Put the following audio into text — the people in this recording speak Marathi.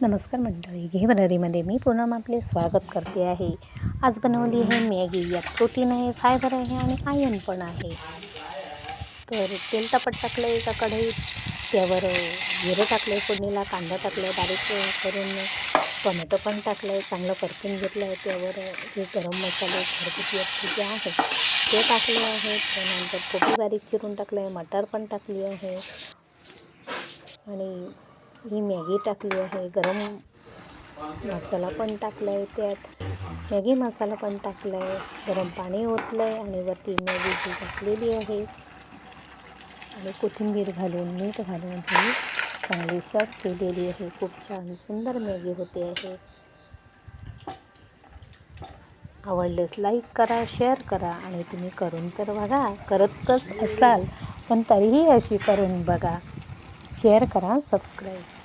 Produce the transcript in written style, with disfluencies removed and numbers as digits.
नमस्कार मंडळी, घे बनरीमध्ये मी पूनम आपले स्वागत करते आहे। आज बनवली आहे मॅगी। यात प्रोटीन आहे, फायबर आहे आणि आयर्न पण आहे। तर तेल तापत टाकलं एका कढईत, त्यावर जिरं टाकलं, फोडणीला कांदा टाकला, बारीक करून टोमॅटो पण टाकलं, चांगलं परतून घेतलं। त्यावर जे गरम मसाले घरगुती जे आहेत ते टाकले आहेत। त्यानंतर कोबी बारीक चिरून टाकलं आहे, मटार पण टाकली आहे आणि ही मॅगी टाकली आहे। गरम मसाला पण टाकला आहे, त्यात मॅगी मसाला पण टाकला आहे, गरम पाणी ओतलं आहे आणि वरती मॅगी जी टाकलेली आहे आणि कोथिंबीर घालून मीठ घालून ही चांगली सर्व केलेली आहे। खूप छान सुंदर मॅगी होते आहे। आवडल्यास लाईक करा, शेअर करा आणि तुम्ही करून तर बघा, करतच असाल पण तरीही अशी करून बघा। शेअर करा, सबस्क्राईब